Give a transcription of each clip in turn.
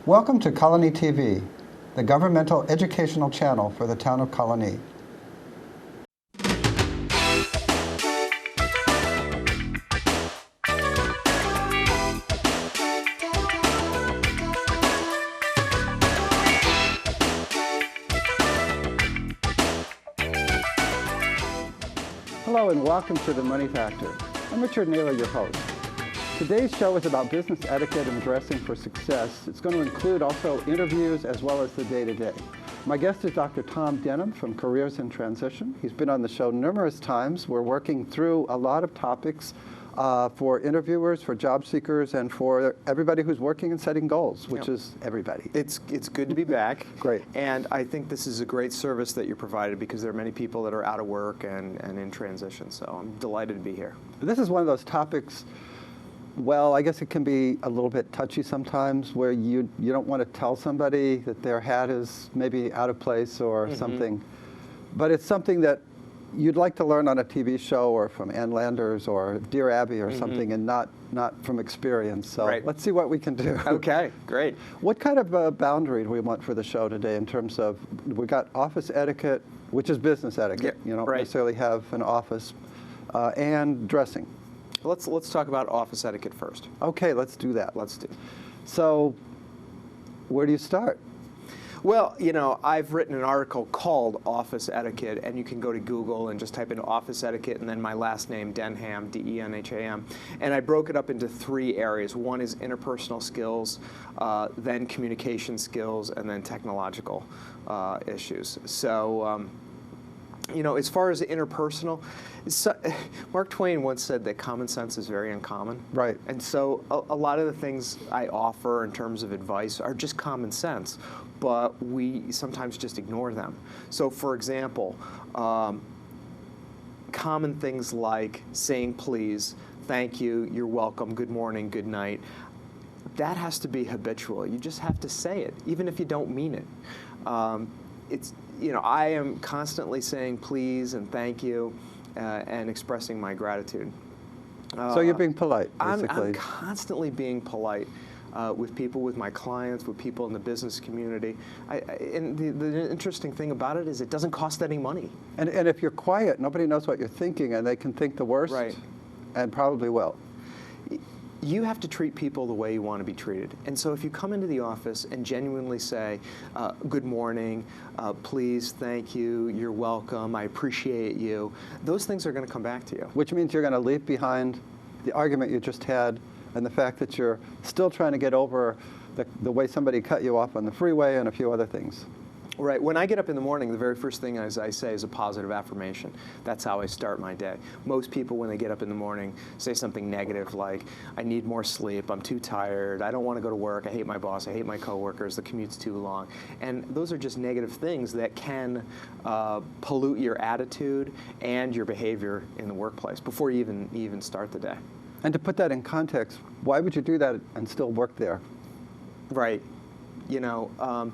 Welcome to Colonie TV, the governmental educational channel for the town of Colonie. Hello and welcome to The Money Factor. I'm Richard Naylor, your host. Today's show is about business etiquette and dressing for success. It's going to include also interviews as well as the day-to-day. My guest is Dr. Tom Denham from Careers in Transition. He's been on the show numerous times. We're working through a lot of topics for interviewers, for job seekers, and for everybody who's working and setting goals, which is everybody. It's good to be back. Great. And I think this is a great service that you provided because there are many people that are out of work and in transition. So I'm delighted to be here. This is one of those topics, well, I guess it can be a little bit touchy sometimes where you don't want to tell somebody that their hat is maybe out of place or something. But it's something that you'd like to learn on a TV show or from Ann Landers or Dear Abby or something, and not from experience. So let's see what we can do. Okay, great. What kind of boundary do we want for the show today in terms of, we got office etiquette, which is business etiquette. You don't necessarily have an office, and dressing. Let's talk about office etiquette first. Okay, let's do that. Let's do. So, where do you start? Well, you know, I've written an article called Office Etiquette, and you can go to Google and just type in office etiquette and then my last name, Denham, D-E-N-H-A-M. And I broke it up into 3 areas. One is interpersonal skills, then communication skills, and then technological issues. So, you know, as far as interpersonal, Mark Twain once said that common sense is very uncommon. Right. And so a lot of the things I offer in terms of advice are just common sense, but we sometimes just ignore them. So for example, common things like saying please, thank you, you're welcome, good morning, good night, that has to be habitual. You just have to say it, even if you don't mean it. You know, I am constantly saying please and thank you and expressing my gratitude. So you're being polite, basically. I'm constantly being polite with people, with my clients, with people in the business community. And the interesting thing about it is it doesn't cost any money. And if you're quiet, nobody knows what you're thinking, and they can think the worst, and probably will. You have to treat people the way you want to be treated. And so if you come into the office and genuinely say, good morning, please, thank you, you're welcome, I appreciate you, those things are going to come back to you. Which means you're going to leave behind the argument you just had and the fact that you're still trying to get over the way somebody cut you off on the freeway and a few other things. Right. When I get up in the morning, the very first thing I say is a positive affirmation. That's how I start my day. Most people, when they get up in the morning, say something negative like, I need more sleep, I'm too tired, I don't want to go to work, I hate my boss, I hate my coworkers, the commute's too long. And those are just negative things that can pollute your attitude and your behavior in the workplace before you even start the day. And to put that in context, why would you do that and still work there? Right. You know,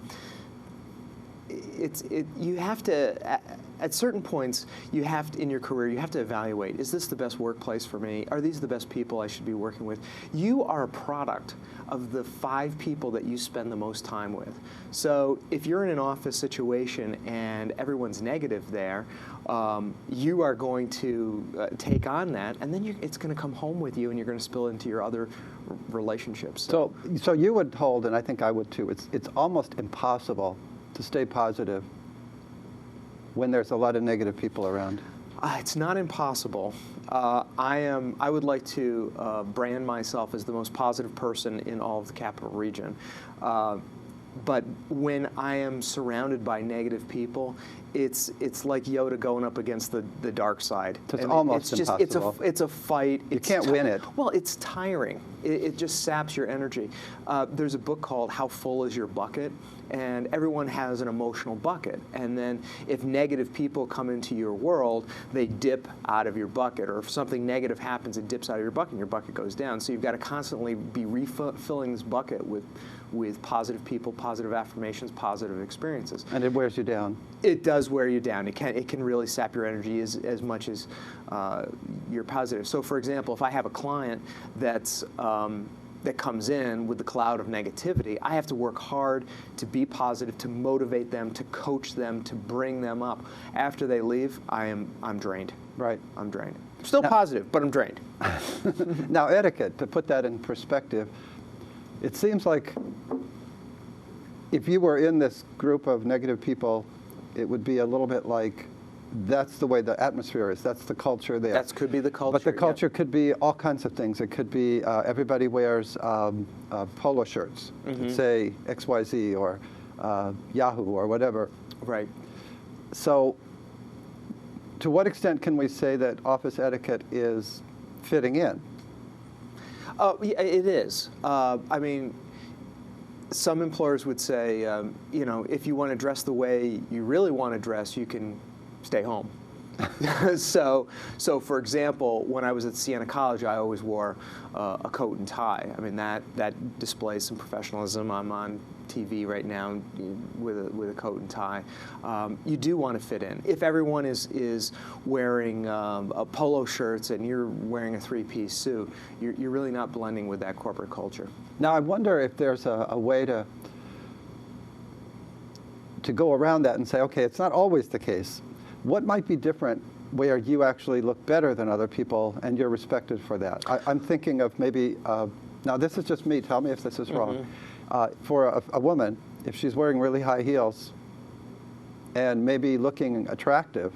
you have to, at certain points, you have to, in your career, you have to evaluate, is this the best workplace for me? Are these the best people I should be working with? You are a product of the 5 people that you spend the most time with. So if you're in an office situation and everyone's negative there, you are going to take on that, and then it's going to come home with you, and you're going to spill into your other relationships. So you would hold, and I think I would too, it's almost impossible to stay positive when there's a lot of negative people around? It's not impossible. I would like to brand myself as the most positive person in all of the Capital Region. But when I am surrounded by negative people, it's like Yoda going up against the dark side. So it's almost impossible. It's a fight. You can't win it. Well, it's tiring. It just saps your energy. There's a book called How Full Is Your Bucket? And everyone has an emotional bucket. And then if negative people come into your world, they dip out of your bucket. Or if something negative happens, it dips out of your bucket and your bucket goes down. So you've got to constantly be refilling this bucket with positive people, positive affirmations, positive experiences. And it wears you down. It does wear you down. It can really sap your energy as much as you're positive. So for example, if I have a client that's that comes in with the cloud of negativity. I have to work hard to be positive, to motivate them, to coach them, to bring them up. After they leave, I'm drained. Right. I'm drained. Still positive, but I'm drained. Now, etiquette, to put that in perspective, it seems like if you were in this group of negative people, it would be a little bit like that's the way the atmosphere is. That's the culture there. That could be the culture. But the culture could be all kinds of things. It could be everybody wears polo shirts that say XYZ or Yahoo or whatever. Right. So to what extent can we say that office etiquette is fitting in? Yeah, it is. I mean, some employers would say, you know, if you want to dress the way you really want to dress, you can stay home. So for example, when I was at Siena College, I always wore a coat and tie. I mean, that displays some professionalism. I'm on TV right now with a coat and tie. You do want to fit in. If everyone is wearing polo shirts and you're wearing a three-piece suit, you're really not blending with that corporate culture. Now, I wonder if there's a way to go around that and say, okay, it's not always the case. What might be different where you actually look better than other people and you're respected for that? I'm thinking of maybe, now this is just me, tell me if this is wrong. For a woman, if she's wearing really high heels and maybe looking attractive,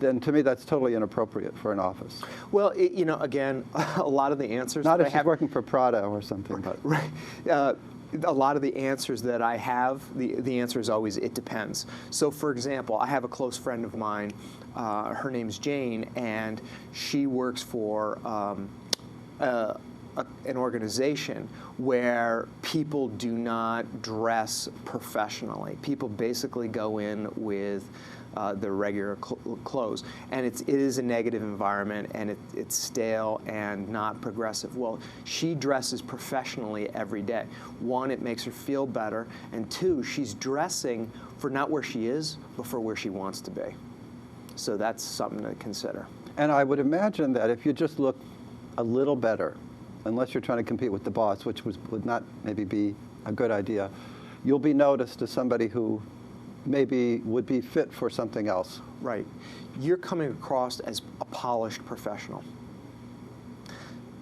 then to me that's totally inappropriate for an office. Well, you know, again, a lot of the answers Not that if she's working for Prada or something. But. Right. A lot of the answers that I have, the answer is always, it depends. So for example, I have a close friend of mine, her name's Jane, and she works for an organization where people do not dress professionally. People basically go in with their regular clothes, and it is a negative environment, and it's stale and not progressive. Well, she dresses professionally every day. One, it makes her feel better, and two, she's dressing for not where she is, but for where she wants to be. So that's something to consider. And I would imagine that if you just look a little better, unless you're trying to compete with the boss, which would not maybe be a good idea, you'll be noticed as somebody who maybe would be fit for something else. Right. You're coming across as a polished professional.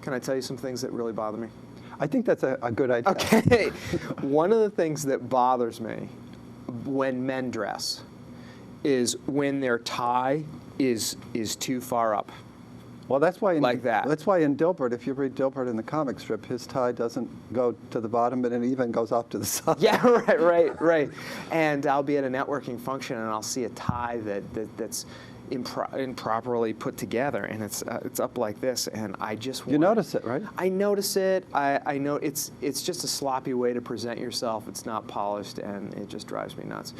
Can I tell you some things that really bother me? I think that's a good idea. Okay. One of the things that bothers me when men dress is when their tie is too far up. Well, that's why like that. That's why in Dilbert, if you read Dilbert in the comic strip, his tie doesn't go to the bottom, but it even goes off to the side. Yeah, right. And I'll be at a networking function, and I'll see a tie that's improperly put together, and it's up like this, and I just want, you notice it, right? I notice it. I know it's just a sloppy way to present yourself. It's not polished, and it just drives me nuts.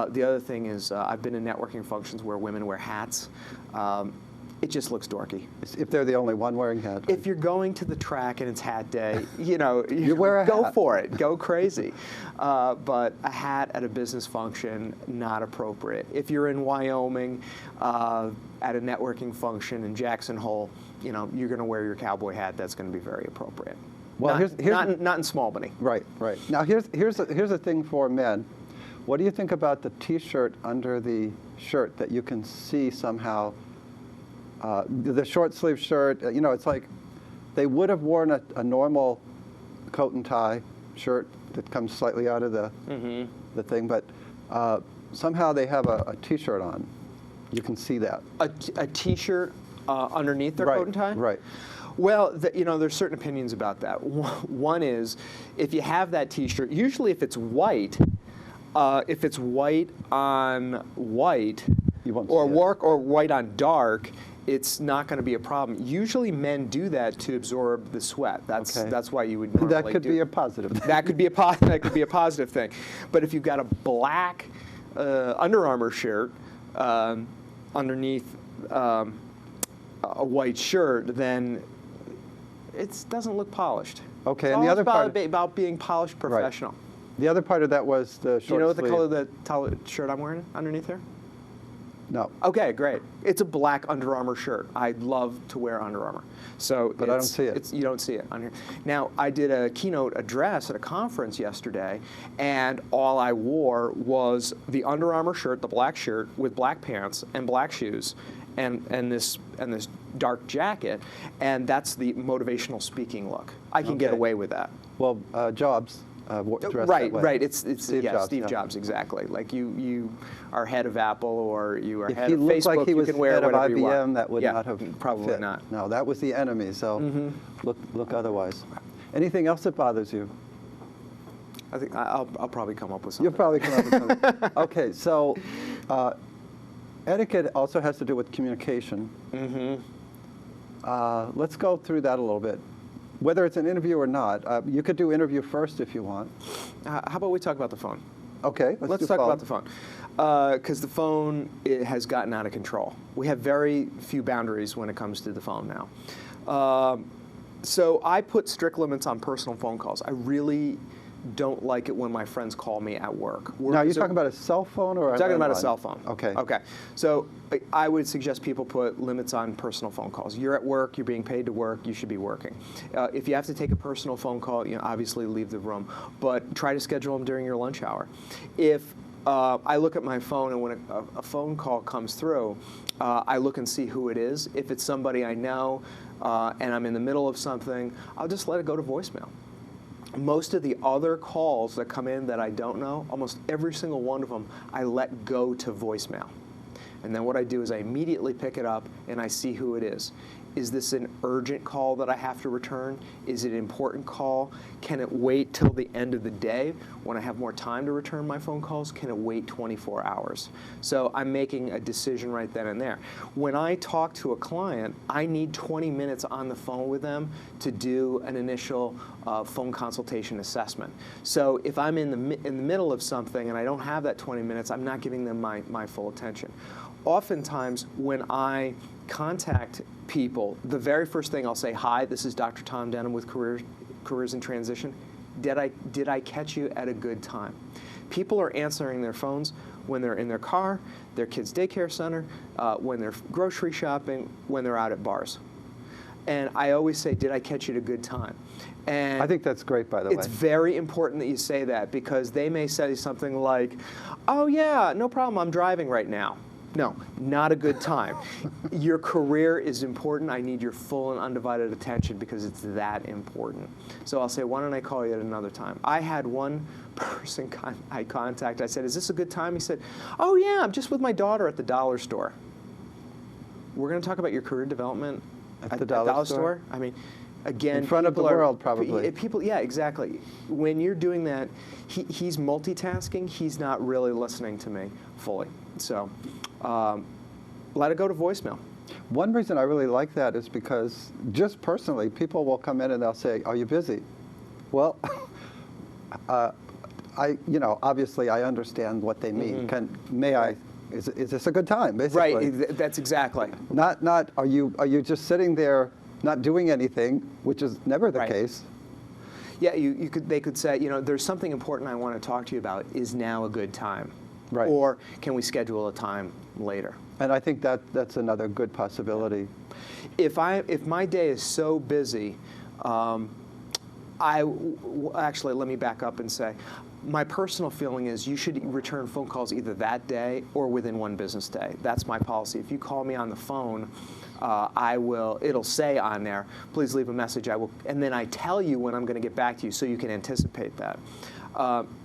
The other thing is I've been in networking functions where women wear hats. It just looks dorky. If they're the only one wearing hat. If you're going to the track and it's hat day, you know, you wear a go hat. for it, go crazy. But a hat at a business function, not appropriate. If you're in Wyoming at a networking function in Jackson Hole, you know, you're going to wear your cowboy hat. That's going to be very appropriate. Well, not in Smallbany. Right. Now here's a thing for men. What do you think about the T-shirt under the shirt that you can see somehow? The short sleeve shirt, you know, it's like they would have worn a normal coat and tie shirt that comes slightly out of the thing, but somehow they have a T-shirt on. You can see that. A T-shirt underneath their coat and tie? Right. Well, you know, there's certain opinions about that. One is, if you have that T-shirt, usually if it's white on white, or white on dark, it's not going to be a problem. Usually men do that to absorb the sweat. That's why you would normally that could be a positive thing. That could be a positive thing. But if you've got a black Under Armour shirt underneath a white shirt, then it doesn't look polished. Okay, it's and the other part about being polished professional. Right. The other part of that was the short sleeve. Do you know what the color of the shirt I'm wearing underneath here? No. Okay, great. It's a black Under Armour shirt. I love to wear Under Armour. So But I don't see it. You don't see it on here. Now, I did a keynote address at a conference yesterday, and all I wore was the Under Armour shirt, the black shirt, with black pants and black shoes, and this dark jacket, and that's the motivational speaking look. I can get Okay. away with that. Well, Jobs dressed Right, that way. right. It's Steve Jobs, Steve yeah. Jobs, exactly. Like you are head of Apple or you are If head he of looked Facebook, like he you was can wear head of whatever you IBM, want. that would Yeah, not have probably fit. not. No, that was the enemy. So look otherwise. Anything else that bothers you? I think I'll probably come up with something. You'll probably come up with something. Okay, so etiquette also has to do with communication. Let's go through that a little bit. Whether it's an interview or not, you could do interview first if you want. How about we talk about the phone? Okay, Let's do talk phone. about the phone. Because the phone has gotten out of control. We have very few boundaries when it comes to the phone now. So I put strict limits on personal phone calls. I really don't like it when my friends call me at work. Now, you're talking about a cell phone or I'm a talking about a landline? cell phone. Okay. Okay. So I would suggest people put limits on personal phone calls. You're at work. You're being paid to work. You should be working. If you have to take a personal phone call, obviously leave the room, but try to schedule them during your lunch hour. If I look at my phone, and when a phone call comes through, I look and see who it is. If it's somebody I know and I'm in the middle of something, I'll just let it go to voicemail. Most of the other calls that come in that I don't know, almost every single one of them, I let go to voicemail. And then what I do is I immediately pick it up and I see who it is. Is this an urgent call that I have to return? Is it an important call? Can it wait till the end of the day when I have more time to return my phone calls? Can it wait 24 hours? So I'm making a decision right then and there. When I talk to a client, I need 20 minutes on the phone with them to do an initial phone consultation assessment. So if I'm in the middle of something and I don't have that 20 minutes, I'm not giving them my full attention. Oftentimes, when I contact people, the very first thing I'll say, "Hi, this is Dr. Tom Denham with Careers in Transition. Did I catch you at a good time?" People are answering their phones when they're in their car, their kids' daycare center, when they're grocery shopping, when they're out at bars. And I always say, "Did I catch you at a good time?" And I think that's great, by the way. it's very important that you say that, because they may say something like, "Oh yeah, no problem, I'm driving right now." No, not a good time. Your career is important. I need your full and undivided attention because it's that important. So I'll say, "Why don't I call you at another time?" I had one person I contacted. I said, "Is this a good time?" He said, "Oh yeah, I'm just with my daughter at the dollar store." We're going to talk about your career development At the dollar store? I mean, again, In front of the people are- world, probably. People, yeah, exactly. When you're doing that, he's multitasking. He's not really listening to me fully. So let it go to voicemail. One reason I really like that is because, just personally, people will come in and they'll say, "Are you busy?" Well, obviously I understand what they mean. Is this a good time, basically? Right, that's exactly. Not are you just sitting there not doing anything, which is never the Right. case. Yeah, they could say, "There's something important I want to talk to you about. Is now a good time?" Right. Or can we schedule a time later? And I think that's another good possibility. If my day is so busy, actually, let me back up and say, my personal feeling is you should return phone calls either that day or within one business day. That's my policy. If you call me on the phone, it'll say on there, "Please leave a message," and then I tell you when I'm going to get back to you so you can anticipate that.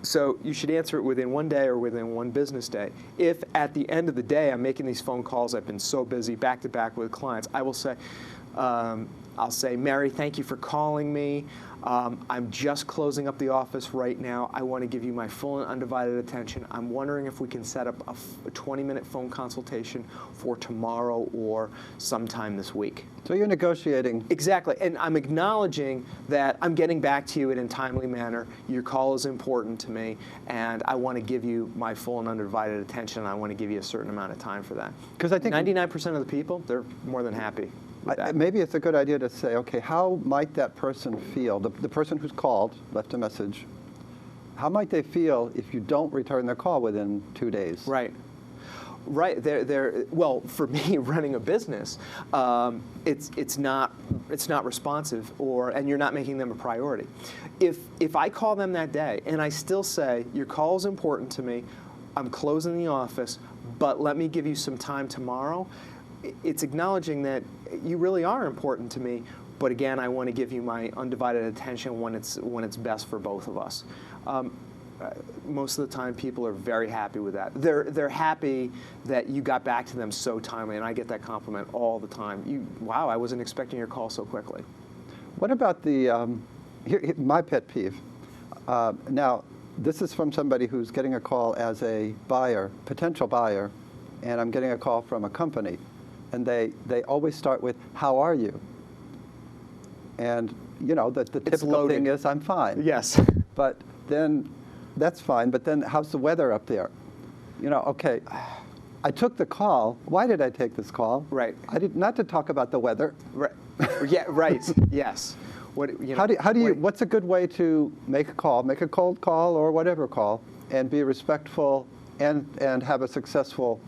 So you should answer it within one day or within one business day. If at the end of the day I'm making these phone calls, I've been so busy back to back with clients, I'll say, "Mary, thank you for calling me. I'm just closing up the office right now. I want to give you my full and undivided attention. I'm wondering if we can set up a 20-minute phone consultation for tomorrow or sometime this week." So you're negotiating. Exactly, and I'm acknowledging that I'm getting back to you in a timely manner. Your call is important to me, and I want to give you my full and undivided attention, and I want to give you a certain amount of time for that. Because I think 99% of the people, they're more than happy with that. Maybe it's a good idea to say, okay, how might that person feel, the person who's called, left a message, how might they feel if you don't return their call within 2 days? Right. Right. Well, for me, running a business, it's not responsive, and you're not making them a priority. If I call them that day and I still say your call is important to me, I'm closing the office, but let me give you some time tomorrow, it's acknowledging that you really are important to me. But again, I want to give you my undivided attention when it's best for both of us. Most of the time, people are very happy with that. They're happy that you got back to them so timely, and I get that compliment all the time. Wow, I wasn't expecting your call so quickly. What about the my pet peeve? Now, this is from somebody who's getting a call as a buyer, potential buyer, and I'm getting a call from a company, and they always start with, "How are you?" And you know the typical thing is, "I'm fine." Yes. But then. That's fine, but then how's the weather up there? You know, okay, I took the call. Why did I take this call? Right. Not to talk about the weather. Right. Yeah. Right. Yes. What you know? How do you? What's a good way to make a call? Make a cold call or whatever call, and be respectful and have a successful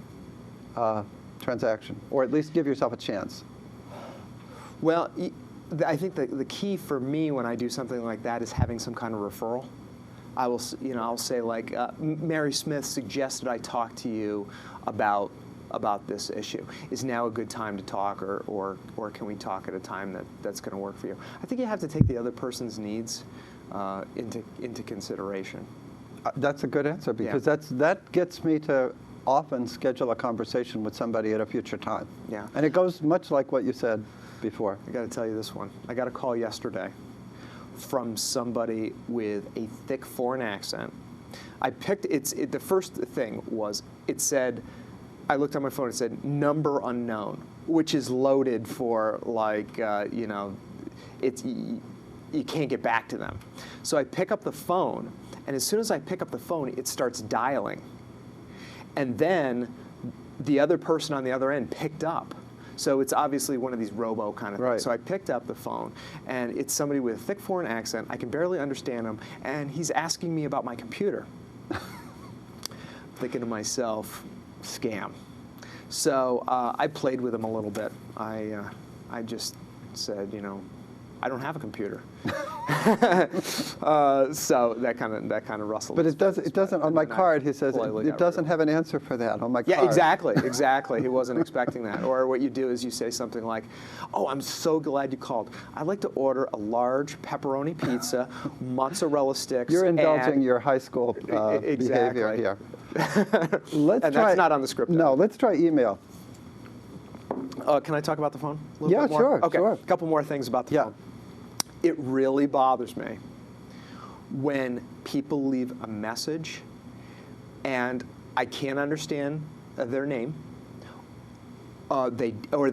transaction, or at least give yourself a chance. Well, I think the key for me when I do something like that is having some kind of referral. I'll say like, Mary Smith suggested I talk to you about this issue. Is now a good time to talk, or can we talk at a time that's going to work for you? I think you have to take the other person's needs into consideration. That's a good answer, because that gets me to often schedule a conversation with somebody at a future time. Yeah. And it goes much like what you said before. I got to tell you this one. I got a call yesterday from somebody with a thick foreign accent. The first thing was, it said, I looked on my phone, it said, number unknown, which is loaded for like, you can't get back to them. So I pick up the phone, and as soon as I pick up the phone, it starts dialing. And then the other person on the other end picked up. So it's obviously one of these robo kind of things. So I picked up the phone, and it's somebody with a thick foreign accent. I can barely understand him, and he's asking me about my computer. Thinking to myself, scam. So I played with him a little bit. I just said, I don't have a computer. So that kind of rustled. But it doesn't. On my card, he says it doesn't have an answer for that on my card. Yeah, exactly. He wasn't expecting that. Or what you do is you say something like, "Oh, I'm so glad you called. I'd like to order a large pepperoni pizza, mozzarella sticks." You're indulging your high school behavior here. That's not on the script. No, let's try email. Can I talk about the phone a little bit more? Sure. Okay, sure. A couple more things about the phone. It really bothers me when people leave a message and I can't understand their name, they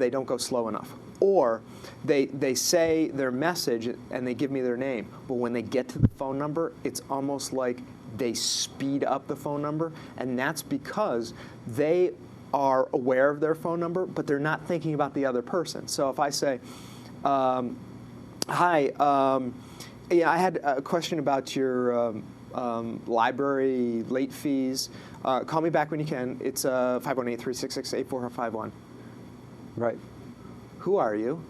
don't go slow enough, or they say their message and they give me their name, but when they get to the phone number, it's almost like they speed up the phone number, and that's because they are aware of their phone number, but they're not thinking about the other person. So if I say, hi, I had a question about your library late fees. Call me back when you can. It's 518-366-8451. Right. Who are you?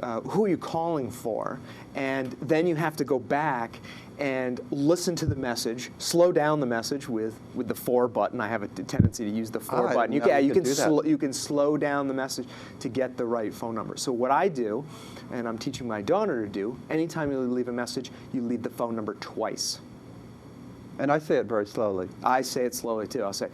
Who are you calling for? And then you have to go back and listen to the message, slow down the message with the 4 button. I have a tendency to use the 4 button. You can slow down the message to get the right phone number. So what I do, and I'm teaching my daughter to do, anytime you leave a message, you leave the phone number twice. And I say it very slowly. I say it slowly too. I'll say,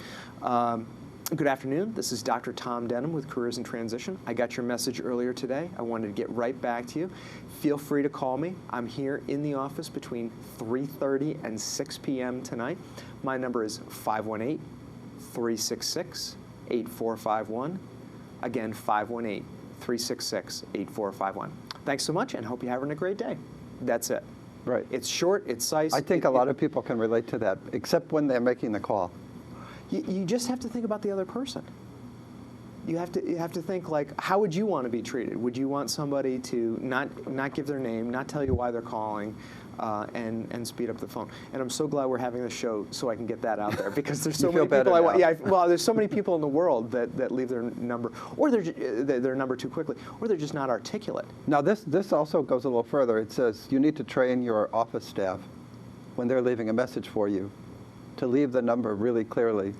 good afternoon. This is Dr. Tom Denham with Careers in Transition. I got your message earlier today. I wanted to get right back to you. Feel free to call me. I'm here in the office between 3:30 and 6 p.m. tonight. My number is 518-366-8451. Again, 518-366-8451. Thanks so much, and hope you're having a great day. That's it. Right. It's short, it's concise. I think a lot of people can relate to that, except when they're making the call. You just have to think about the other person. You have to think, like, how would you want to be treated? Would you want somebody to not give their name, not tell you why they're calling, and speed up the phone. And I'm so glad we're having this show so I can get that out there, because there's so You many feel people better now. well, there's so many people in the world that leave their number, or their number too quickly, or they're just not articulate. Now this also goes a little further. It says you need to train your office staff when they're leaving a message for you to leave the number really clearly.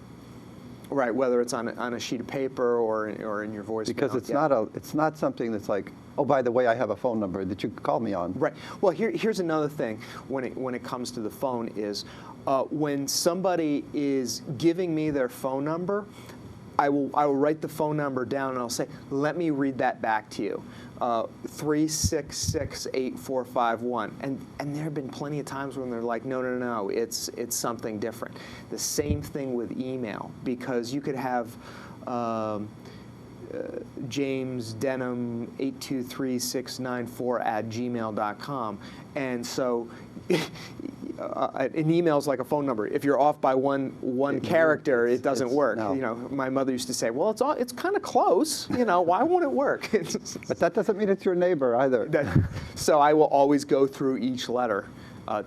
Right, whether it's on a sheet of paper or in your voicemail. Because it's not something that's like, oh, by the way, I have a phone number that you can call me on. Right. Well, here's another thing when it comes to the phone is when somebody is giving me their phone number, I will write the phone number down and I'll say, let me read that back to you. 366-8451. And there have been plenty of times when they're like, no, it's something different. The same thing with email, because you could have James Denham 823694@gmail.com, and so an email is like a phone number. If you're off by one character, it doesn't work. No. You know, my mother used to say, "Well, it's kind of close. You know, why won't it work?" But that doesn't mean it's your neighbor either. So I will always go through each letter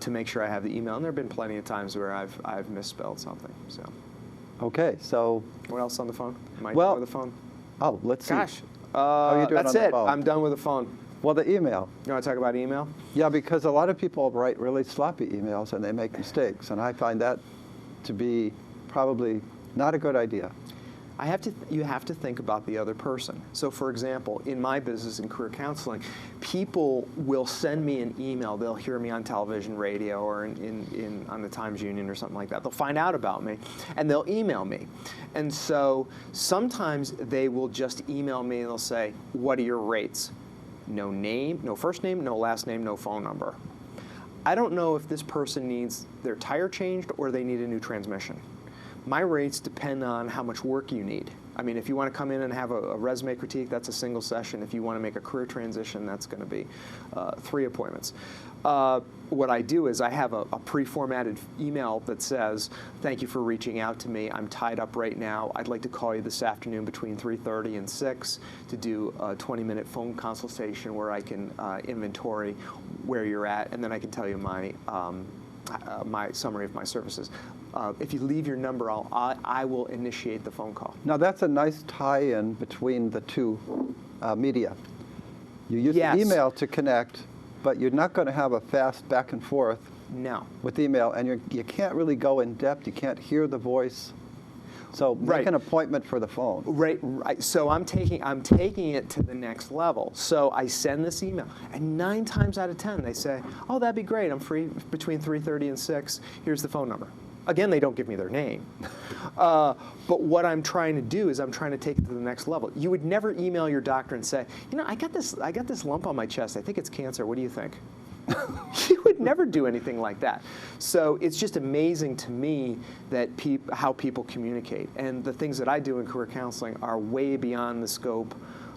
to make sure I have the email. And there have been plenty of times where I've misspelled something. So. Okay, so. What else on the phone? Am I Well, done with the phone? Oh, let's see. Gosh. How are you doing that's on the it. phone? I'm done with the phone. Well, the email. You want to talk about email? Yeah, because a lot of people write really sloppy emails and they make mistakes, and I find that to be probably not a good idea. You have to think about the other person. So, for example, in my business in career counseling, people will send me an email. They'll hear me on television, radio, or on the Times Union or something like that. They'll find out about me, and they'll email me. And so sometimes they will just email me and they'll say, "What are your rates?" No name, no first name, no last name, no phone number. I don't know if this person needs their tire changed or they need a new transmission. My rates depend on how much work you need. I mean, if you want to come in and have a resume critique, that's a single session. If you want to make a career transition, that's going to be 3 appointments. What I do is I have a pre-formatted email that says, "Thank you for reaching out to me. I'm tied up right now. I'd like to call you this afternoon between 3:30 and 6 to do a 20-minute phone consultation where I can inventory where you're at, and then I can tell you my summary of my services. If you leave your number, I will initiate the phone call." Now, that's a nice tie-in between the two media. You use Yes. email to connect, but you're not going to have a fast back and forth No. with email, and you can't really go in depth. You can't hear the voice. So make Right. an appointment for the phone. Right. So I'm taking it to the next level. So I send this email, and 9 times out of 10 they say, "Oh, that'd be great. I'm free between 3:30 and 6. Here's the phone number." Again, they don't give me their name. But what I'm trying to do is I'm trying to take it to the next level. You would never email your doctor and say, "You know, I got this lump on my chest. I think it's cancer. What do you think?" You would never do anything like that. So it's just amazing to me that how people communicate. And the things that I do in career counseling are way beyond the scope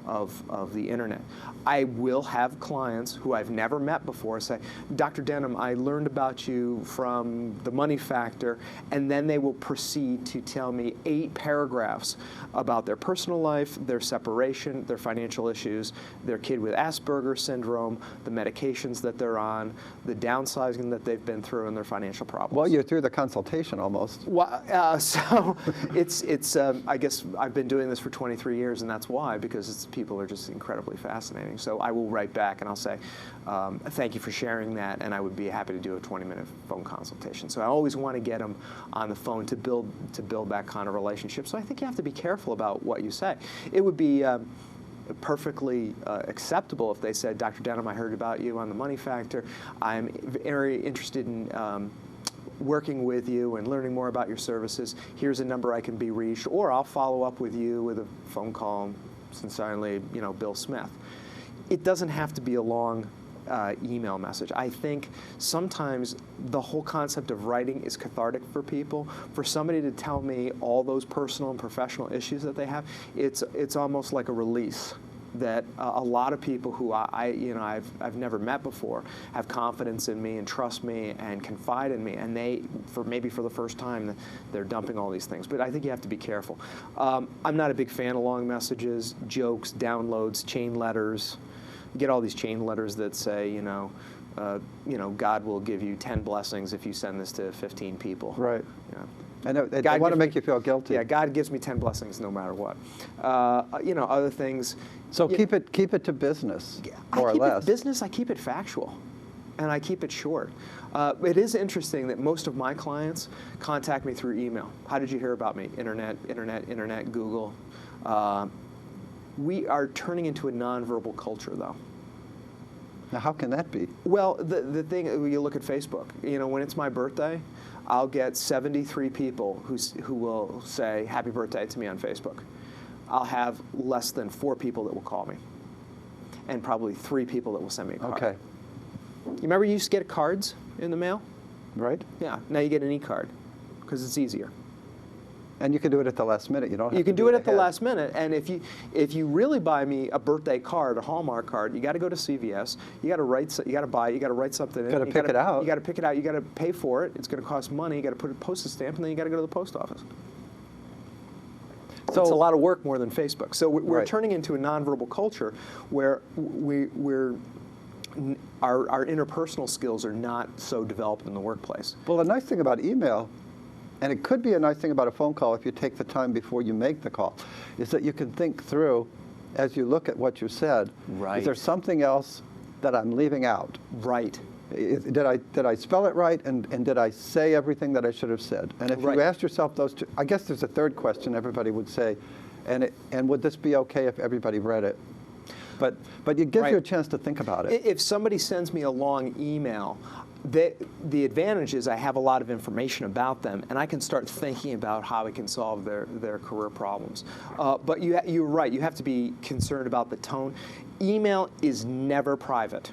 of the internet. I will have clients who I've never met before say, "Dr. Denham, I learned about you from the Money Factor," and then they will proceed to tell me 8 paragraphs about their personal life, their separation, their financial issues, their kid with Asperger's syndrome, the medications that they're on, the downsizing that they've been through, and their financial problems. Well, you're through the consultation almost. Well, so it's I guess I've been doing this for 23 years, and that's why, because people are just incredibly fascinating. So I will write back and I'll say, "Thank you for sharing that, and I would be happy to do a 20-minute phone consultation." So I always want to get them on the phone to build that kind of relationship. So I think you have to be careful about what you say. It would be perfectly acceptable if they said, "Dr. Denham, I heard about you on the Money Factor. I'm very interested in working with you and learning more about your services. Here's a number I can be reached, or I'll follow up with you with a phone call. Sincerely, Bill Smith." It doesn't have to be a long email message. I think sometimes the whole concept of writing is cathartic for people. For somebody to tell me all those personal and professional issues that they have, it's almost like a release that a lot of people who I've never met before have confidence in me and trust me and confide in me, and they, maybe for the first time, they're dumping all these things. But I think you have to be careful. I'm not a big fan of long messages, jokes, downloads, chain letters. You get all these chain letters that say, God will give you 10 blessings if you send this to 15 people. Right. Yeah. And they want to make you feel guilty. Yeah, God gives me 10 blessings no matter what. Other things. So keep it to business, more or I keep less. it business, I keep it factual, and I keep it short. It is interesting that most of my clients contact me through email. How did you hear about me? Internet, Google. We are turning into a nonverbal culture, though. Now, how can that be? Well, the thing, you look at Facebook, when it's my birthday, I'll get 73 people who will say happy birthday to me on Facebook. I'll have less than 4 people that will call me, and probably 3 people that will send me a card. Okay. You remember you used to get cards in the mail? Right. Yeah, now you get an e-card because it's easier. And you can do it at the last minute. You don't have You can to do it at the ahead. last minute, and if you really buy me a birthday card, a Hallmark card, you got to go to CVS. You got to write something in. Got to pick it out. You got to pick it out. You got to pay for it. It's going to cost money. You got to put a postage stamp, and then you got to go to the post office. So it's a lot of work more than Facebook. So we're Right. turning into a nonverbal culture where our interpersonal skills are not so developed in the workplace. Well, the nice thing about email, and it could be a nice thing about a phone call if you take the time before you make the call, is that you can think through, as you look at what you said, Right. is there something else that I'm leaving out? Right. Did I spell it right, and did I say everything that I should have said? And if Right. you asked yourself those two, I guess there's a third question everybody would say, and would this be okay if everybody read it? But it gives Right. you a chance to think about it. If somebody sends me a long email, the advantage is I have a lot of information about them, and I can start thinking about how I can solve their career problems. But you're right. You have to be concerned about the tone. Email is never private,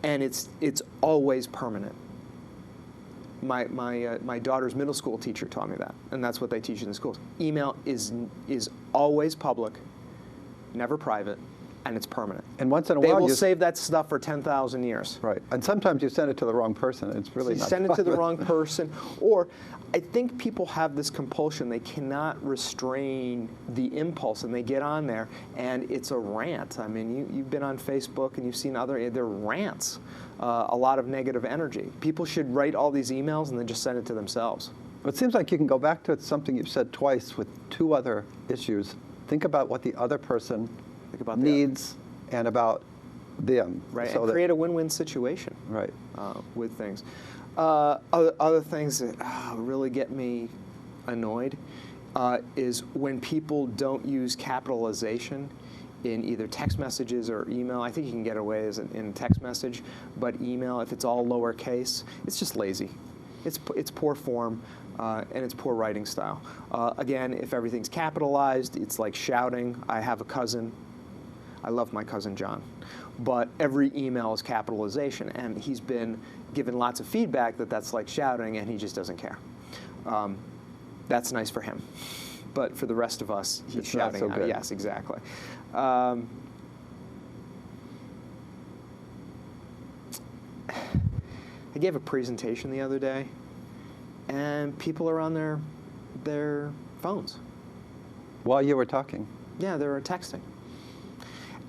and it's always permanent. My daughter's middle school teacher taught me that, and that's what they teach in the schools. Email is always public, never private, and it's permanent. And once in a They while, will you save that stuff for 10,000 years. right. And sometimes you send it to the wrong person. It's really You not send it to the fun. wrong person, or I think people have this compulsion. They cannot restrain the impulse, and they get on there, and it's a rant. I mean, you've been on Facebook, and you've seen they're rants, a lot of negative energy. People should write all these emails and then just send it to themselves. It seems like you can go back to something you've said twice with 2 other issues. Think about what the other person needs and about them. Right, So and create a win-win situation. Right. With things. Other things that really get me annoyed is when people don't use capitalization in either text messages or email. I think you can get away in text message, but email, if it's all lowercase, it's just lazy. It's poor form, and it's poor writing style. Again, if everything's capitalized, it's like shouting. I have a cousin. I love my cousin John, but every email is capitalization, and he's been given lots of feedback that that's like shouting, and he just doesn't care. That's nice for him, but for the rest of us, he's It's shouting. not so good. Yes, exactly. I gave a presentation the other day, and people are on their phones. While you were talking. Yeah, they were texting.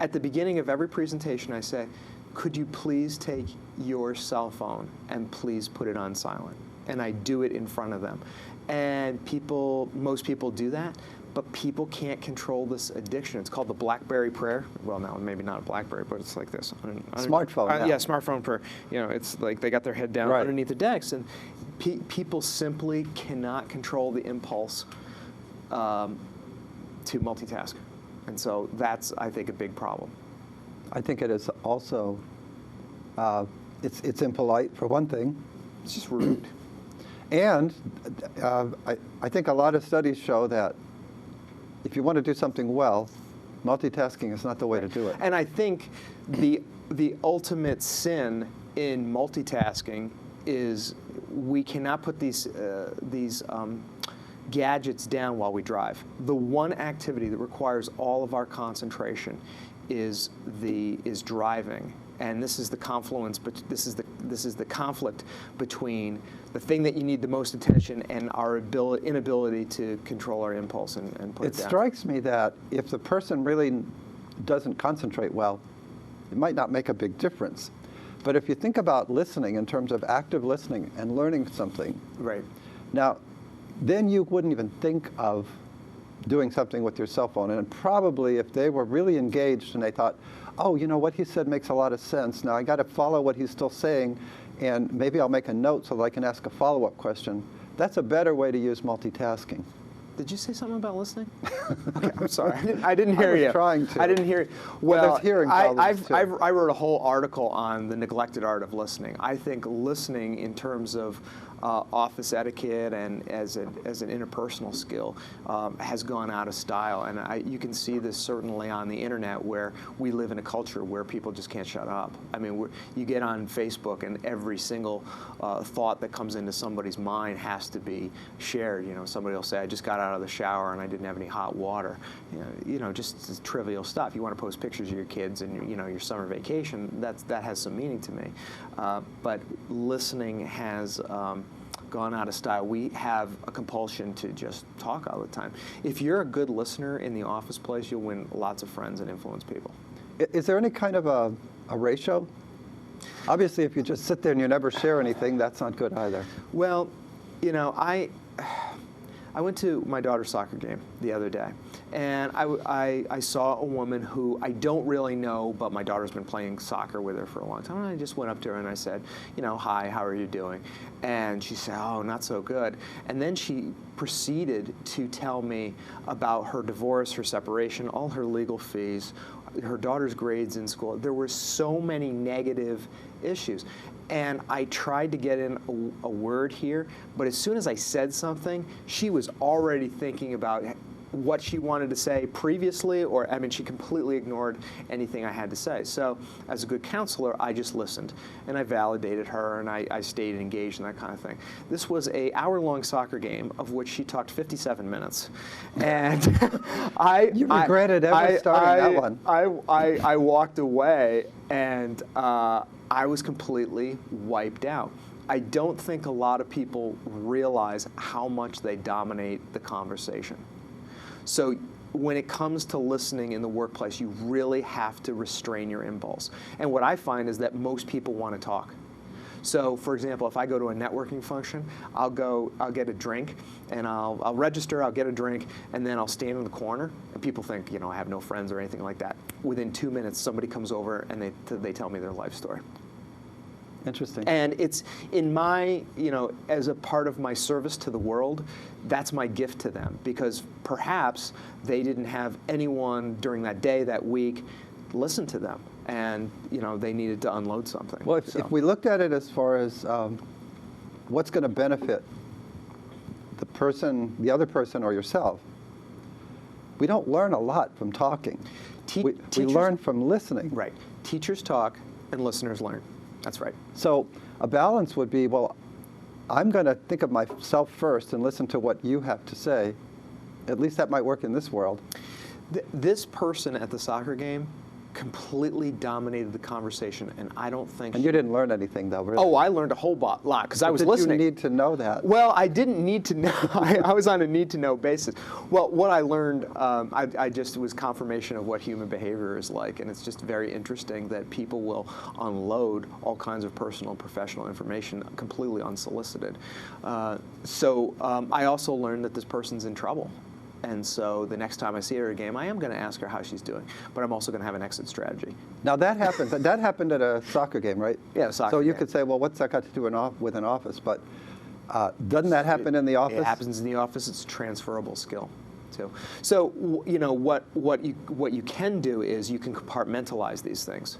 At the beginning of every presentation, I say, could you please take your cell phone and please put it on silent? And I do it in front of them. And most people do that, but people can't control this addiction. It's called the Blackberry Prayer. Well, no, maybe not a Blackberry, but it's like this. Smartphone now. Yeah, smartphone prayer. It's like they got their head down Right. underneath the decks, and people simply cannot control the impulse to multitask. And so that's, I think, a big problem. I think it is also, it's impolite, for one thing. It's just rude. And I think a lot of studies show that if you want to do something well, multitasking is not the way to do it. And I think the ultimate sin in multitasking is we cannot put these gadgets down while we drive. The one activity that requires all of our concentration is driving, and this is the confluence. But this is the conflict between the thing that you need the most attention and our inability to control our impulse and put it down. It strikes me that if the person really doesn't concentrate well, it might not make a big difference. But if you think about listening in terms of active listening and learning something, Right. now, then you wouldn't even think of doing something with your cell phone. And probably if they were really engaged and they thought, oh, you know, what he said makes a lot of sense. Now I got to follow what he's still saying, and maybe I'll make a note so that I can ask a follow-up question. That's a better way to use multitasking. Did you say something about listening? Okay, I'm sorry. I didn't hear you. I was trying to. I didn't hear you. Well, there's hearing problems, too. I wrote a whole article on the neglected art of listening. I think listening in terms of office etiquette and as an interpersonal skill has gone out of style. And you can see this certainly on the internet, where we live in a culture where people just can't shut up. I mean, you get on Facebook and every single thought that comes into somebody's mind has to be shared. You know, somebody will say, I just got out of the shower and I didn't have any hot water. You know, just trivial stuff. You want to post pictures of your kids and your summer vacation. That has some meaning to me. But listening has gone out of style. We have a compulsion to just talk all the time. If you're a good listener in the office place, you'll win lots of friends and influence people. Is there any kind of a ratio? Obviously, if you just sit there and you never share anything, that's not good either. Well, you know, I went to my daughter's soccer game the other day, and I saw a woman who I don't really know, but my daughter's been playing soccer with her for a long time, and I just went up to her and I said, you know, hi, how are you doing? And she said, oh, not so good. And then she proceeded to tell me about her divorce, her separation, all her legal fees, her daughter's grades in school. There were so many negative issues. And I tried to get in a word here, but as soon as I said something, she was already thinking about what she wanted to say previously, or, I mean, she completely ignored anything I had to say. So as a good counselor, I just listened, and I validated her, and I stayed engaged in that kind of thing. This was an hour-long soccer game, of which she talked 57 minutes. And You regretted ever starting that one. I walked away, and I was completely wiped out. I don't think a lot of people realize how much they dominate the conversation. So when it comes to listening in the workplace, you really have to restrain your impulse. And what I find is that most people want to talk. So, for example, if I go to a networking function, I'll get a drink, and I'll register, I'll get a drink, and then I'll stand in the corner, and people think, you know, I have no friends or anything like that. Within 2 minutes, somebody comes over and they tell me their life story. Interesting. And it's in my, you know, as a part of my service to the world, that's my gift to them, because perhaps they didn't have anyone during that day, that week, listen to them, and, you know, they needed to unload something. Well, if we looked at it as far as what's going to benefit the other person or yourself, we don't learn a lot from talking. We learn from listening. Right. Teachers talk and listeners learn. That's right. So a balance would be, well, I'm going to think of myself first and listen to what you have to say. At least that might work in this world. This person at the soccer game completely dominated the conversation, and I don't think. And you didn't learn anything, though, really. Oh, I learned a whole lot because I was listening. Did you need to know that? Well, I didn't need to know. I was on a need-to-know basis. Well, what I learned, it was confirmation of what human behavior is like, and it's just very interesting that people will unload all kinds of personal and professional information completely unsolicited. So I also learned that this person's in trouble. And so the next time I see her at a game, I am going to ask her how she's doing, but I'm also going to have an exit strategy. Now that happens. That happened at a soccer game, right? Yeah, a soccer game. So you game. could say, well, what's that got to do with an office? But doesn't that happen in the office? It happens in the office. It's a transferable skill, too. So you know what you can do is you can compartmentalize these things.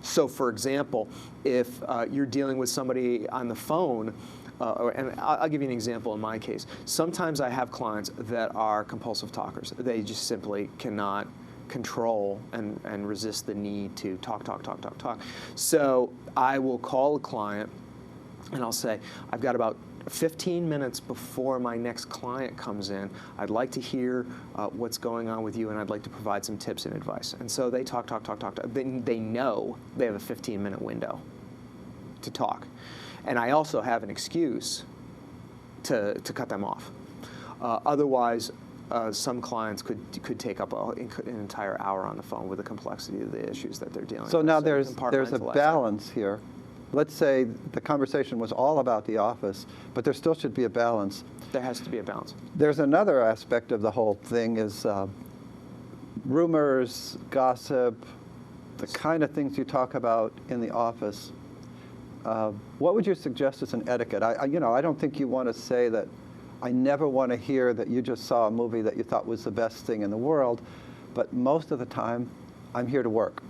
So, for example, if you're dealing with somebody on the phone. And I'll give you an example in my case. Sometimes I have clients that are compulsive talkers. They just simply cannot control and resist the need to talk. So I will call a client and I'll say, I've got about 15 minutes before my next client comes in. I'd like to hear what's going on with you, and I'd like to provide some tips and advice. And so they talk. They know they have a 15-minute window to talk. And I also have an excuse to cut them off. Otherwise, some clients could take up an entire hour on the phone with the complexity of the issues that they're dealing with. So now there's a balance here. let's say the conversation was all about the office, but there still should be a balance. There has to be a balance. There's another aspect of the whole thing is rumors, gossip, the kind of things you talk about in the office. What would you suggest as an etiquette? I don't think you want to say that I never want to hear that you just saw a movie that you thought was the best thing in the world, but most of the time, I'm here to work.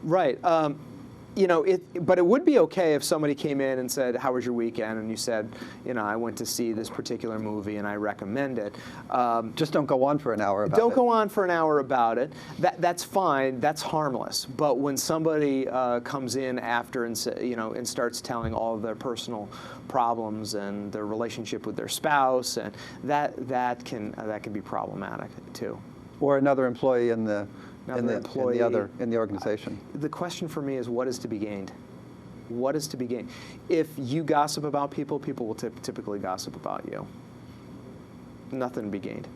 Right. But it would be okay if somebody came in and said, "How was your weekend?" And you said, I went to see this particular movie and I recommend it. Just don't go on for an hour about it. Don't go on for an hour about it. That's fine. That's harmless. But when somebody comes in after and and starts telling all of their personal problems and their relationship with their spouse, and that can be problematic too. Or another employee in the organization. The question for me is, what is to be gained? What is to be gained? If you gossip about people, people will typically gossip about you. Nothing to be gained.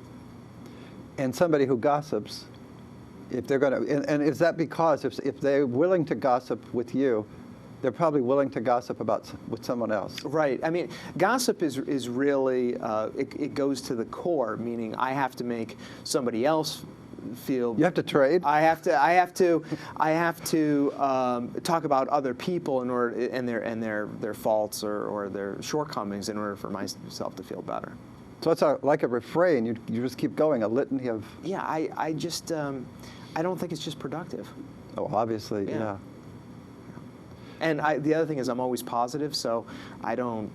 And somebody who gossips, if they're going to, and is that because if they're willing to gossip with you, they're probably willing to gossip with someone else. Right. I mean, gossip is really, it goes to the core, meaning I have to make somebody else feel. You have to trade. I have to talk about other people in order and their faults or their shortcomings in order for myself to feel better. So it's like a refrain. You just keep going, a litany of. Yeah. I just I don't think it's just productive. Oh, obviously, yeah. And the other thing is I'm always positive, so I don't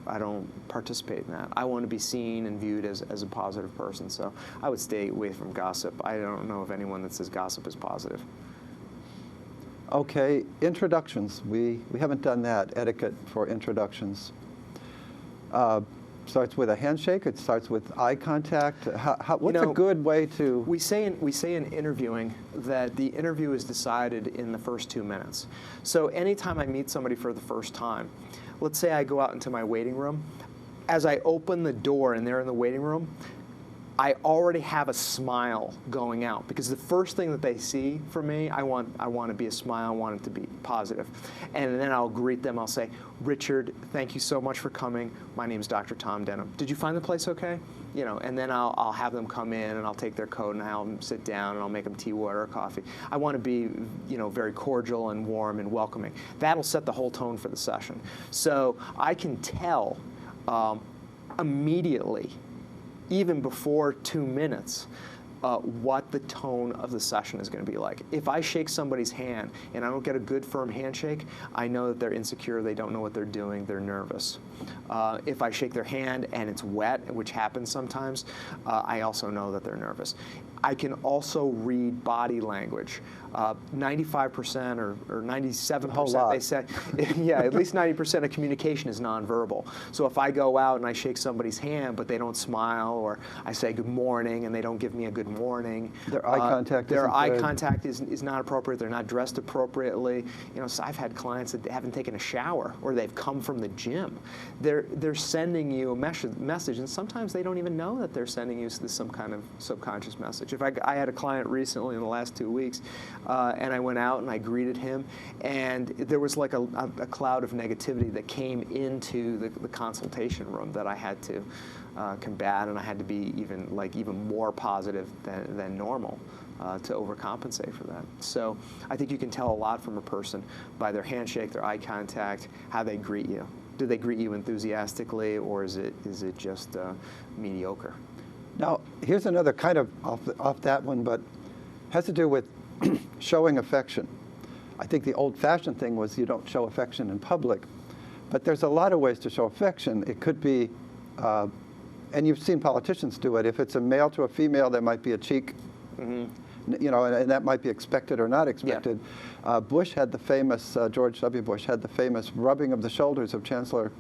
participate in that. I want to be seen and viewed as a positive person, so I would stay away from gossip. I don't know of anyone that says gossip is positive. Okay, introductions. We haven't done that, etiquette for introductions. Starts with a handshake. It starts with eye contact. What's a good way to? We say in interviewing that the interview is decided in the first 2 minutes. So anytime I meet somebody for the first time, let's say I go out into my waiting room, as I open the door and they're in the waiting room, I already have a smile going out, because the first thing that they see from me, I want to be a smile. I want it to be positive, and then I'll greet them. I'll say, "Richard, thank you so much for coming. My name is Dr. Tom Denham. Did you find the place okay?" And then I'll have them come in and I'll take their coat and I'll have them sit down and I'll make them tea, water, or coffee. I want to be, very cordial and warm and welcoming. That'll set the whole tone for the session. So I can tell immediately, even before 2 minutes, what the tone of the session is going to be like. If I shake somebody's hand and I don't get a good firm handshake, I know that they're insecure, they don't know what they're doing, they're nervous. If I shake their hand and it's wet, which happens sometimes, I also know that they're nervous. I can also read body language. 95% or 97%, they say, yeah, at least 90% of communication is nonverbal. So if I go out and I shake somebody's hand, but they don't smile, or I say good morning and they don't give me a good morning. Their eye contact is not appropriate. They're not dressed appropriately. So I've had clients that haven't taken a shower, or they've come from the gym. They're sending you a message, and sometimes they don't even know that they're sending you some kind of subconscious message. I had a client recently in the last 2 weeks, and I went out and I greeted him, and there was like a cloud of negativity that came into the consultation room that I had to combat, and I had to be even more positive than normal to overcompensate for that. So I think you can tell a lot from a person by their handshake, their eye contact, how they greet you. Do they greet you enthusiastically, or is it just mediocre? Now, here's another kind of off that one, but has to do with showing affection. I think the old-fashioned thing was you don't show affection in public, but there's a lot of ways to show affection. It could be, and you've seen politicians do it. If it's a male to a female, there might be a cheek, and that might be expected or not expected. Yeah. George W. Bush had the famous rubbing of the shoulders of Chancellor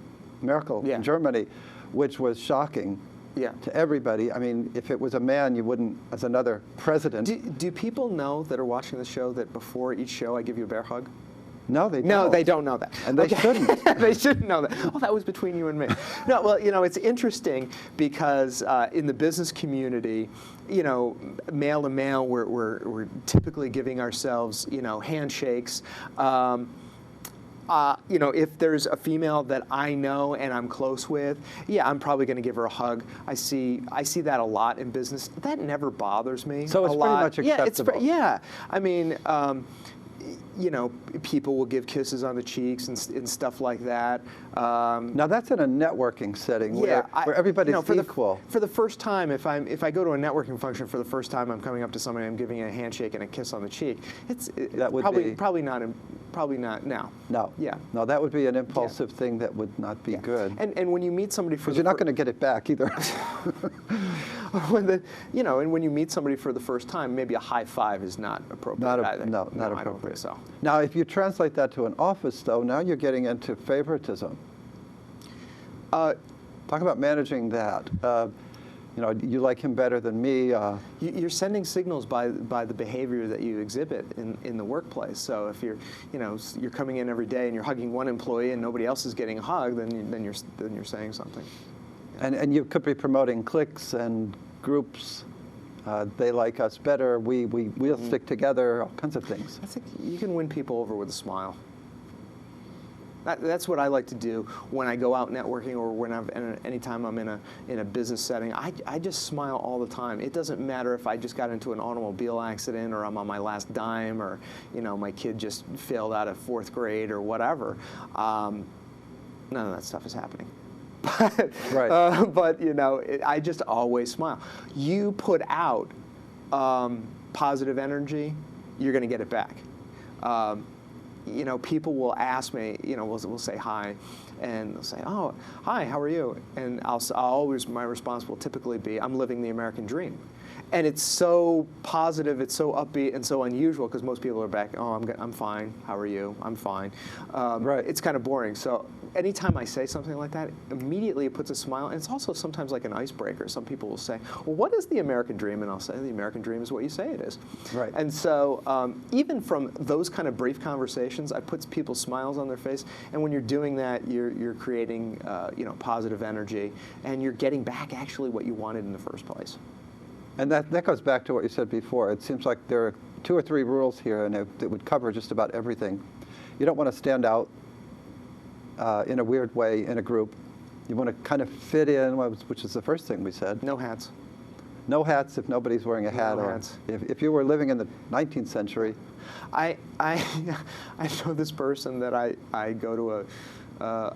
Merkel in Germany, which was shocking. To everybody. I mean, if it was a man, you wouldn't, as another president. Do people know that are watching the show that before each show I give you a bear hug? No, they don't. No, they don't know that. And they shouldn't. They shouldn't know that. Oh, that was between you and me. No, well, it's interesting because in the business community, male to male, we're typically giving ourselves, handshakes. if there's a female that I know and I'm close with, yeah, I'm probably going to give her a hug. I see that a lot in business. That never bothers me. So it's a pretty lot. much acceptable. Yeah. I mean, people will give kisses on the cheeks and stuff like that. Now that's in a networking setting where everybody's equal. For the first time, if I go to a networking function for the first time, I'm coming up to somebody, I'm giving a handshake and a kiss on the cheek. That would probably not now. No. Yeah. No, that would be an impulsive thing that would not be good. And when you meet somebody for because you're not going to get it back either. And when you meet somebody for the first time, maybe a high five is not appropriate either. No, not appropriate. I don't think so. Now, if you translate that to an office, though, now you're getting into favoritism. Talk about managing that. You like him better than me. You're sending signals by the behavior that you exhibit in the workplace. So if you're coming in every day and you're hugging one employee and nobody else is getting a hug, then you're saying something. And you could be promoting cliques and groups. They like us better. We'll stick together. All kinds of things. I think you can win people over with a smile. That's what I like to do when I go out networking or anytime I'm in a business setting. I just smile all the time. It doesn't matter if I just got into an automobile accident or I'm on my last dime or my kid just failed out of 4th grade or whatever. None of that stuff is happening. Right. But I just always smile. You put out positive energy, you're going to get it back. People will ask me, we'll say hi, and they'll say, oh, hi, how are you? And my response will typically be, I'm living the American dream. And it's so positive, it's so upbeat, and so unusual because most people are back, oh, I'm fine, how are you? I'm fine. Right. It's kind of boring. So anytime I say something like that, immediately it puts a smile, and it's also sometimes like an icebreaker. Some people will say, well, what is the American dream? And I'll say, the American dream is what you say it is. Right. And so even from those kind of brief conversations, I put people's smiles on their face, and when you're doing that, you're creating positive energy, and you're getting back actually what you wanted in the first place. And that goes back to what you said before. It seems like there are 2 or 3 rules here, and it would cover just about everything. You don't want to stand out in a weird way in a group. You want to kind of fit in, which is the first thing we said. No hats. No hats if nobody's wearing a hat. No or hats. If you were living in the 19th century. I know this person that I go to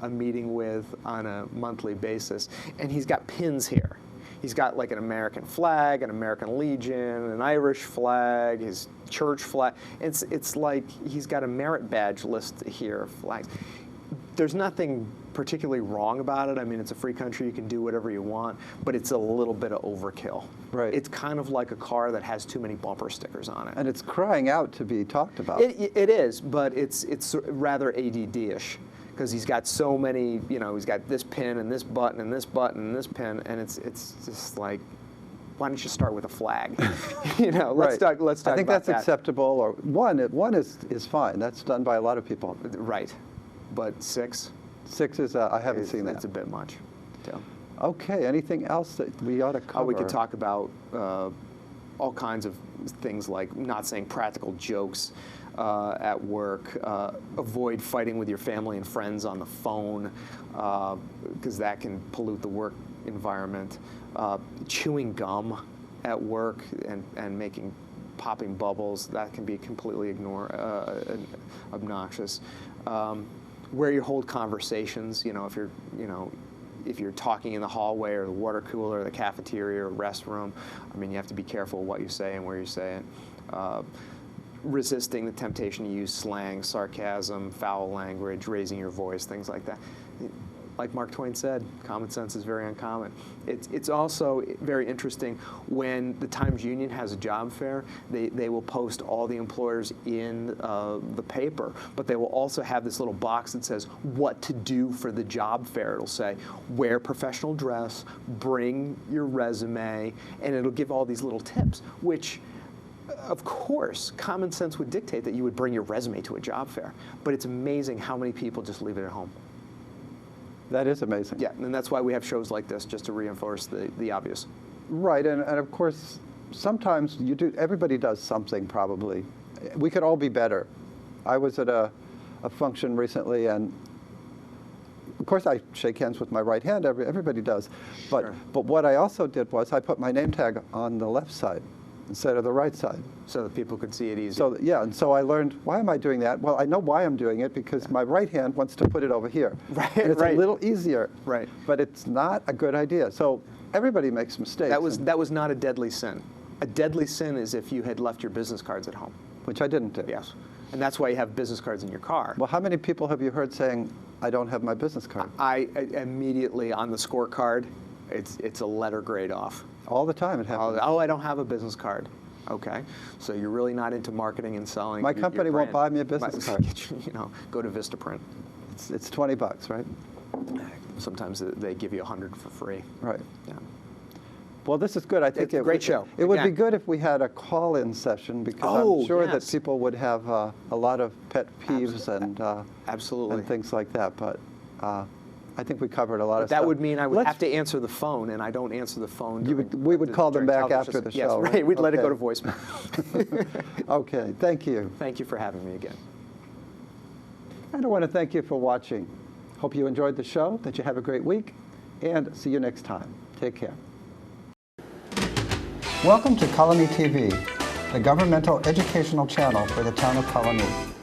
a meeting with on a monthly basis, and he's got pins here. He's got like an American flag, an American Legion, an Irish flag, his church flag. It's like he's got a merit badge list here of flags. There's nothing particularly wrong about it. I mean, it's a free country. You can do whatever you want, but it's a little bit of overkill. Right. It's kind of like a car that has too many bumper stickers on it. And it's crying out to be talked about. It is, but it's rather ADD-ish. Because he's got so many, he's got this pin and this button and this button and this pin, and it's just like, why don't you start with a flag? Let's talk about that. I think that's acceptable. Or one is fine. That's done by a lot of people. Right, but 6? 6 is I haven't seen that. It's a bit much. So. Okay. Anything else that we ought to cover? We could talk about all kinds of things like not saying practical jokes at work, avoid fighting with your family and friends on the phone, because that can pollute the work environment. Chewing gum at work and popping bubbles, that can be completely obnoxious. Where you hold conversations, if you're talking in the hallway or the water cooler or the cafeteria or restroom, you have to be careful what you say and where you say it. Resisting the temptation to use slang, sarcasm, foul language, raising your voice, things like that. Like Mark Twain said, common sense is very uncommon. It's also very interesting when the Times Union has a job fair, they will post all the employers in the paper, but they will also have this little box that says what to do for the job fair. It'll say, wear professional dress, bring your resume, and it'll give all these little tips, which of course, common sense would dictate that you would bring your resume to a job fair, but it's amazing how many people just leave it at home. That is amazing. Yeah, and that's why we have shows like this, just to reinforce the obvious. Right, and of course, sometimes everybody does something probably. We could all be better. I was at a a function recently, and of course I shake hands with my right hand. Everybody does. But, Sure. but what I also did was I put my name tag on the left side instead of the right side. So that people could see it easy. So yeah, and so I learned, why am I doing that? Well, I know why I'm doing it, because my right hand wants to put it over here. Right, and it's right. a little easier. Right. But it's not a good idea. So everybody makes mistakes. That was not a deadly sin. A deadly sin is if you had left your business cards at home. Which I didn't do. Yes. And that's why you have business cards in your car. Well, how many people have you heard saying, I don't have my business card? I immediately, on the scorecard, it's a letter grade off. All the time it happens. Oh, I don't have a business card. Okay, so you're really not into marketing and selling. My your company won't brand. buy me a business card. You know, go to Vistaprint. It's $20, right? Sometimes they give you 100 for free. Right. Yeah. Well, this is good. I think It's a great show. It would be Again. good if we had a call-in session, because Oh, I'm sure yes. that people would have a lot of pet peeves Absolutely. and things like that. But I think we covered a lot of That stuff. would mean I would Let's- have to answer the phone, and I don't answer the phone. we would call them during back television. after the Yes, show, right. right? We'd let it go to Okay. voicemail. Okay, thank you. Thank you for having me again. And I want to thank you for watching. Hope you enjoyed the show, that you have a great week, and see you next time. Take care. Welcome to Colonie TV, the governmental educational channel for the town of Colonie.